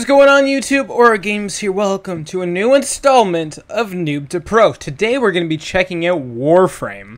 What is going on YouTube? Aura Games here. Welcome to a new installment of Noob to Pro. Today we're going to be checking out Warframe.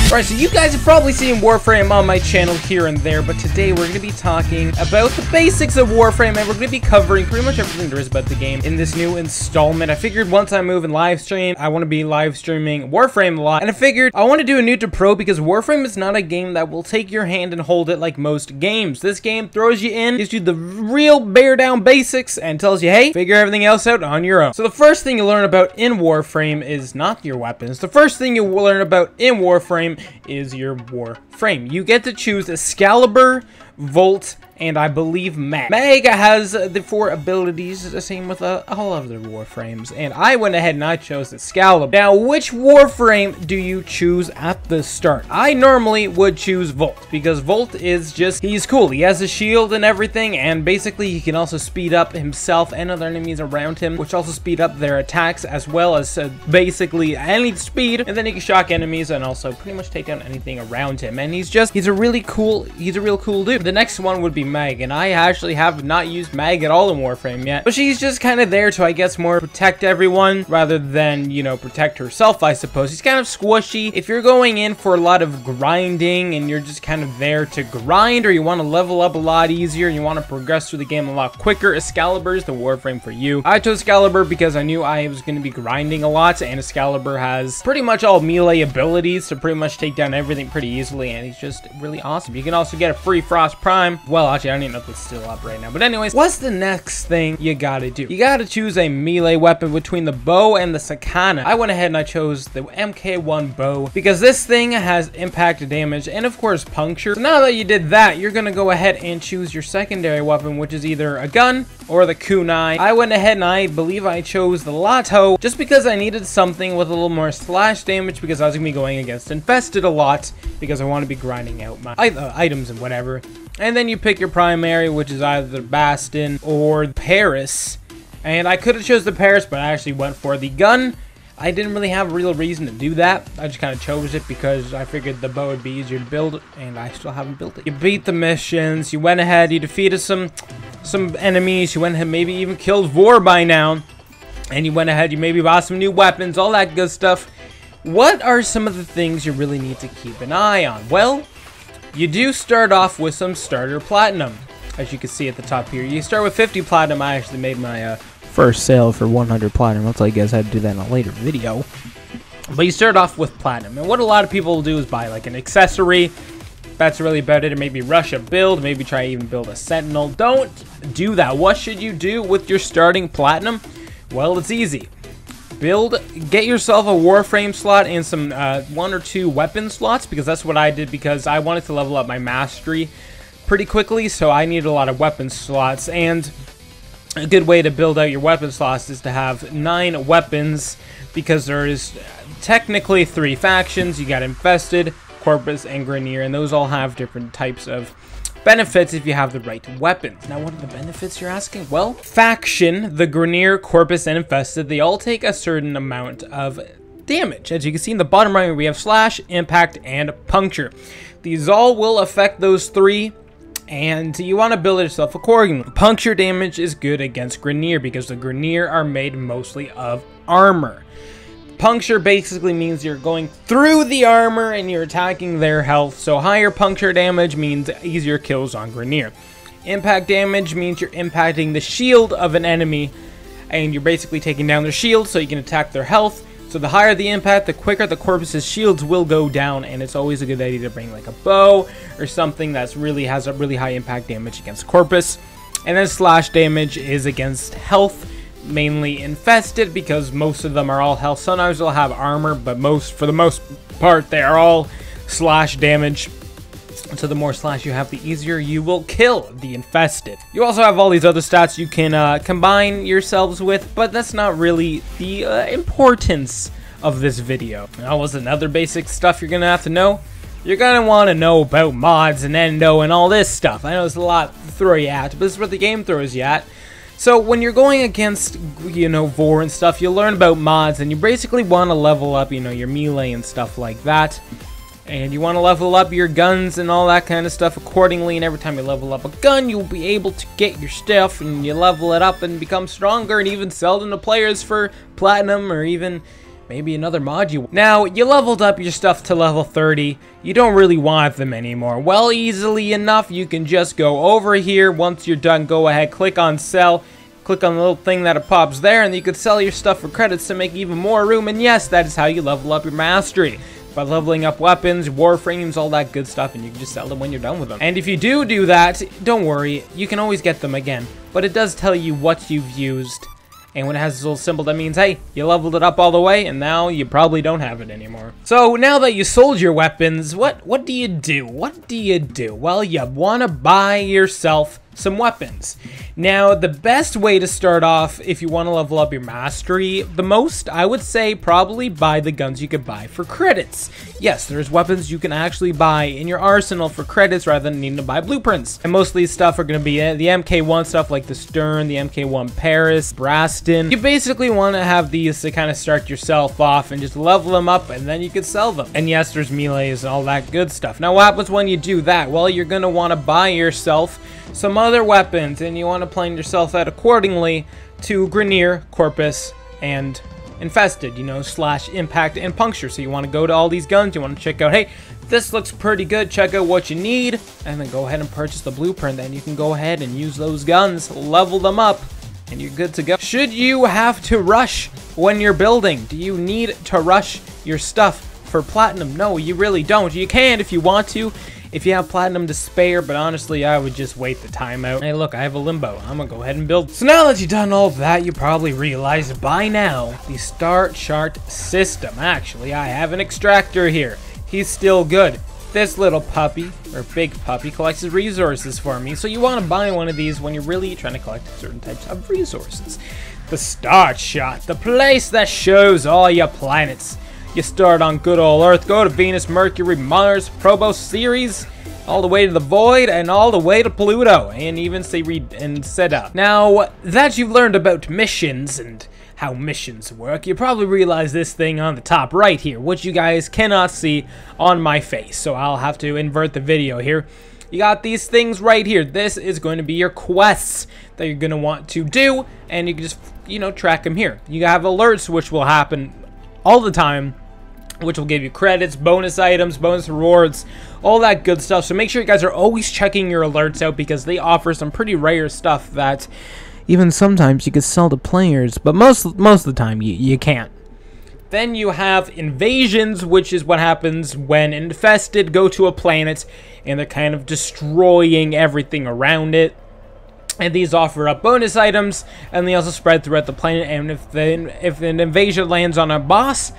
Alright, so you guys have probably seen Warframe on my channel here and there, but today we're going to be talking about the basics of Warframe, and we're going to be covering pretty much everything there is about the game in this new installment. I figured once I move and live stream, I want to be live streaming Warframe a lot, and I figured I want to do a Noob to Pro because Warframe is not a game that will take your hand and hold it like most games. This game throws you in, gives you the real bear down basics, and tells you, hey, figure everything else out on your own. So the first thing you learn about in Warframe is not your weapons. The first thing you will learn about in Warframe is your Warframe. You get to choose Excalibur, Volt, and I believe Mag. Mag has the 4 abilities, the same with all other Warframes, and I went ahead and I chose Excalibur. Now, which Warframe do you choose at the start? I normally would choose Volt, because Volt is just, he's cool. He has a shield and everything, and basically he can also speed up himself and other enemies around him, which also speed up their attacks, as well as basically any speed, and then he can shock enemies and also pretty much take down anything around him. And he's a real cool dude. The next one would be Mag, and I actually have not used Mag at all in Warframe yet, but she's just kind of there to, I guess, more protect everyone rather than, you know, protect herself, I suppose. She's kind of squishy. If you're going in for a lot of grinding and you're just kind of there to grind, or you want to level up a lot easier and you want to progress through the game a lot quicker, Excalibur is the Warframe for you. I chose Excalibur because I knew I was going to be grinding a lot, and Excalibur has pretty much all melee abilities to pretty much take down everything pretty easily, and he's just really awesome. You can also get a free Frost Prime. Well, actually, I don't even know if it's still up right now. But anyways, what's the next thing you gotta do? You gotta choose a melee weapon between the bow and the sakana. I went ahead and I chose the MK1 bow because this thing has impact damage and, of course, puncture. So now that you did that, you're gonna go ahead and choose your secondary weapon, which is either a gun or the kunai. I went ahead and I believe I chose the Lato just because I needed something with a little more slash damage, because I was gonna be going against infested a lot because I want to be grinding out my items and whatever. And then you pick your primary, which is either the Bastion or Paris. And I could have chose the Paris, but I actually went for the gun. I didn't really have a real reason to do that. I just kind of chose it because I figured the bow would be easier to build, and I still haven't built it. You beat the missions. You went ahead. You defeated some enemies. You went ahead, maybe even killed Vor by now. And you went ahead. You maybe bought some new weapons, all that good stuff. What are some of the things you really need to keep an eye on? Well, you do start off with some starter platinum, as you can see at the top here. You start with 50 platinum. I actually made my first sale for 100 platinum. I'll tell you guys how to do that in a later video. But you start off with platinum, and what a lot of people will do is buy like an accessory. That's really about it, or maybe rush a build, maybe try even build a sentinel. Don't do that. What should you do with your starting platinum? Well, it's easy. Get yourself a Warframe slot and some 1 or 2 weapon slots, because that's what I did, because I wanted to level up my mastery pretty quickly, so I needed a lot of weapon slots. And a good way to build out your weapon slots is to have 9 weapons, because there is technically 3 factions. You got Infested, Corpus, and Grenier, and those all have different types of benefits if you have the right weapons. Now, what are the benefits, you're asking? Well, faction, the Grenier, Corpus, and Infested, they all take a certain amount of damage. As you can see in the bottom right, we have slash, impact, and puncture. These all will affect those 3, and you want to build yourself accordingly. Puncture damage is good against Grenier because the Grenier are made mostly of armor. Puncture basically means you're going through the armor and you're attacking their health, so higher puncture damage means easier kills on Grenier. Impact damage means you're impacting the shield of an enemy, and you're basically taking down their shield so you can attack their health. So the higher the impact, the quicker the Corpus's shields will go down, and it's always a good idea to bring like a bow or something that's has a really high impact damage against Corpus. And then slash damage is against health, mainly infested, because most of them are all health. Sometimes they'll have armor, but for the most part they are all slash damage. So the more slash you have, the easier you will kill the infested. You also have all these other stats you can combine yourselves with, but that's not really the importance of this video. Now, what's another basic stuff you're gonna have to know? You're gonna want to know about mods and endo and all this stuff. I know it's a lot to throw you at, but this is what the game throws you at. So when you're going against, you know, Vor and stuff, you'll learn about mods, and you basically want to level up, you know, your melee and stuff like that. And you want to level up your guns and all that kind of stuff accordingly. And every time you level up a gun, you'll be able to get your stuff and you level it up and become stronger and even sell them to players for platinum or even maybe another mod you want. Now, you leveled up your stuff to level 30. You don't really want them anymore. Well, easily enough, you can just go over here. Once you're done, go ahead, click on sell. Click on the little thing that pops there, and you can sell your stuff for credits to make even more room. And yes, that is how you level up your mastery. By leveling up weapons, warframes, all that good stuff, and you can just sell them when you're done with them. And if you do that, don't worry, you can always get them again. But it does tell you what you've used. And when it has this little symbol, that means, hey, you leveled it up all the way, and now you probably don't have it anymore. So now that you sold your weapons, what do you do? What do you do? Well, you want to buy yourself some weapons. Now, the best way to start off if you want to level up your mastery the most, I would say probably buy the guns you could buy for credits. Yes, there's weapons you can actually buy in your arsenal for credits rather than needing to buy blueprints. And most of these stuff are going to be the MK1 stuff like the Stern, the MK1 Paris, Braston. You basically want to have these to kind of start yourself off and just level them up and then you can sell them. And yes, there's melees and all that good stuff. Now, what happens when you do that? Well, you're going to want to buy yourself some other weapons, and you want to plan yourself out accordingly to Grenier, Corpus, and Infested, you know, slash Impact and Puncture. So you want to go to all these guns, you want to check out, hey, this looks pretty good, check out what you need, and then go ahead and purchase the blueprint. Then you can go ahead and use those guns, level them up, and you're good to go. Should you have to rush when you're building? Do you need to rush your stuff for platinum? No, you really don't. You can if you want to, if you have platinum to spare, but honestly, I would just wait the time out. Hey, look, I have a limbo. I'm gonna go ahead and build. So now that you've done all that, you probably realize by now the start chart system. Actually, I have an extractor here. He's still good. This little puppy, or big puppy, collects his resources for me. So you want to buy one of these when you're really trying to collect certain types of resources. The start shot, the place that shows all your planets. You start on good old Earth, go to Venus, Mercury, Mars, Probos, Ceres, all the way to the Void, and all the way to Pluto, and even set up. Now that you've learned about missions and how missions work, you probably realize this thing on the top right here, which you guys cannot see on my face, so I'll have to invert the video here. You got these things right here. This is going to be your quests that you're going to want to do, and you can just, you know, track them here. You have alerts which will happen all the time, which will give you credits, bonus items, bonus rewards, all that good stuff. So make sure you guys are always checking your alerts out because they offer some pretty rare stuff that even sometimes you could sell to players, but most of the time you can't. Then you have invasions, which is what happens when Infested go to a planet and they're kind of destroying everything around it. And these offer up bonus items, and they also spread throughout the planet. And if an invasion lands on a boss,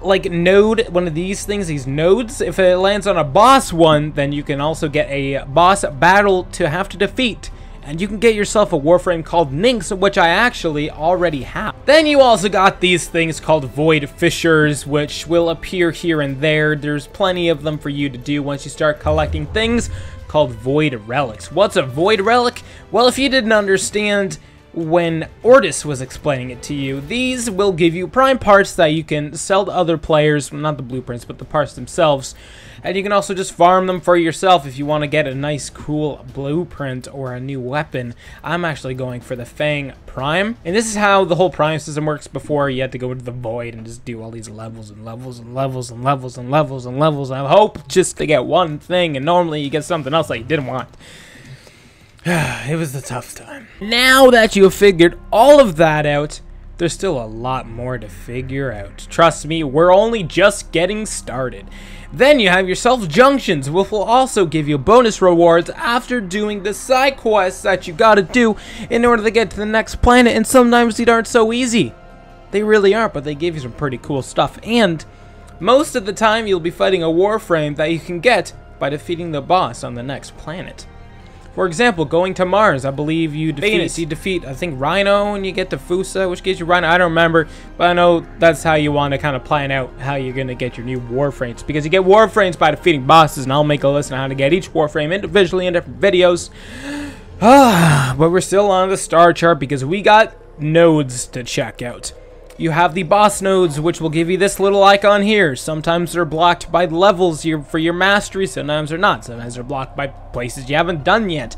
like node, one of these things, these nodes, if it lands on a boss one, then you can also get a boss battle to have to defeat. And you can get yourself a Warframe called Nynx, which I actually already have. Then you also got these things called Void Fissures, which will appear here and there. There's plenty of them for you to do once you start collecting things called Void Relics. What's a Void Relic? Well, if you didn't understand when Ortis was explaining it to you, these will give you prime parts that you can sell to other players, not the blueprints, but the parts themselves. And you can also just farm them for yourself if you want to get a nice, cool blueprint or a new weapon. I'm actually going for the Fang Prime. And this is how the whole Prime system works. Before, you had to go to the Void and just do all these levels and levels and levels and levels and levels and levels. And I hope just to get one thing, and normally you get something else that you didn't want. It was a tough time. Now that you have figured all of that out, there's still a lot more to figure out. Trust me, we're only just getting started. Then you have yourself junctions, which will also give you bonus rewards after doing the side quests that you gotta do in order to get to the next planet, and sometimes these aren't so easy. They really aren't, but they give you some pretty cool stuff, and most of the time you'll be fighting a Warframe that you can get by defeating the boss on the next planet. For example, going to Mars, I believe you defeat, I think, Rhino, and you get to Fusa, which gives you Rhino. I don't remember, but I know that's how you want to kind of plan out how you're going to get your new Warframes. Because you get Warframes by defeating bosses, and I'll make a list on how to get each Warframe individually in different videos. But we're still on the star chart because we got nodes to check out. You have the boss nodes, which will give you this little icon here. Sometimes they're blocked by levels for your mastery, sometimes they're not. Sometimes they're blocked by places you haven't done yet.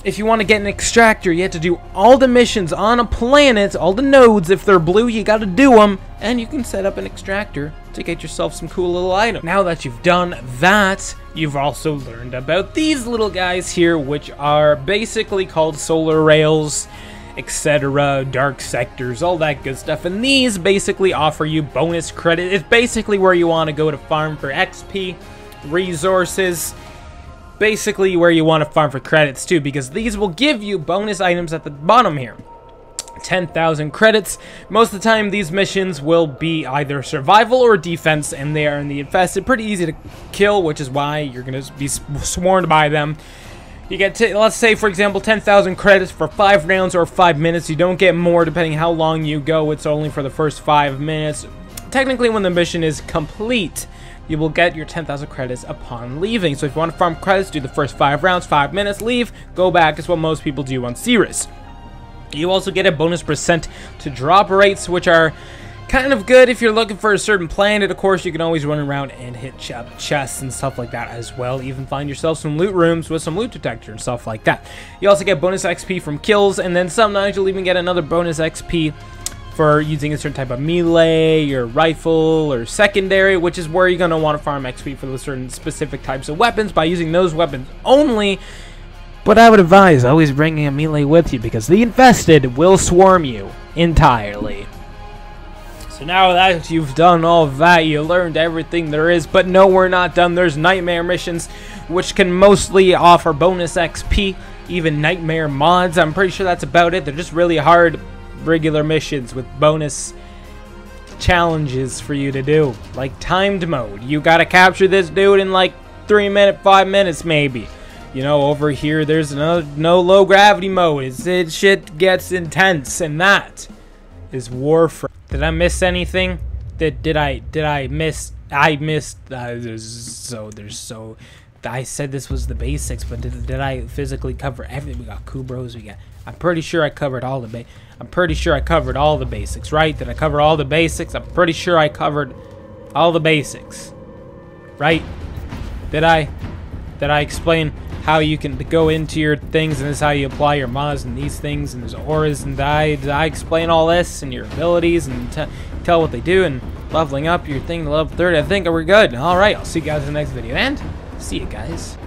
If you want to get an extractor, you have to do all the missions on a planet, all the nodes. If they're blue, you got to do them, and you can set up an extractor to get yourself some cool little items. Now that you've done that, you've also learned about these little guys here, which are basically called solar rails, etc., dark sectors, all that good stuff. And these basically offer you bonus credit. It's basically where you want to go to farm for XP, resources, basically where you want to farm for credits too, because these will give you bonus items at the bottom here. 10,000 credits. Most of the time these missions will be either survival or defense, and they are in the infested, pretty easy to kill, which is why you're going to be swarmed by them. You get, let's say for example, 10,000 credits for 5 rounds or 5 minutes. You don't get more depending how long you go. It's only for the first 5 minutes. Technically, when the mission is complete, you will get your 10,000 credits upon leaving. So if you want to farm credits, do the first 5 rounds, 5 minutes, leave, go back. Is what most people do on Cirrus. You also get a bonus percent to drop rates, which are kind of good if you're looking for a certain planet. Of course, you can always run around and hit chests and stuff like that as well. Even find yourself some loot rooms with some loot detector and stuff like that. You also get bonus XP from kills, and then sometimes you'll even get another bonus XP for using a certain type of melee or rifle or secondary, which is where you're going to want to farm XP for those certain specific types of weapons by using those weapons only. But I would advise always bringing a melee with you, because the infested will swarm you entirely. So now that you've done all that, you learned everything there is, but no, we're not done. There's nightmare missions, which can mostly offer bonus XP, even nightmare mods. I'm pretty sure that's about it. They're just really hard regular missions with bonus challenges for you to do, like timed mode. You gotta capture this dude in like 3 minutes, 5 minutes maybe. You know, over here there's no low gravity mode. Shit gets intense, and that is Warframe. Did I miss anything? Did I miss? I missed. I said this was the basics, but did I physically cover everything? We got Kubros. I'm pretty sure I covered all the basics, right? Did I cover all the basics? I'm pretty sure I covered all the basics, right? Did I explain how you can go into your things, and this is how you apply your mods and these things, and there's auras, and did I explain all this and your abilities and tell what they do and leveling up your thing to level 30? I think we're good. All right, I'll see you guys in the next video, and see you guys.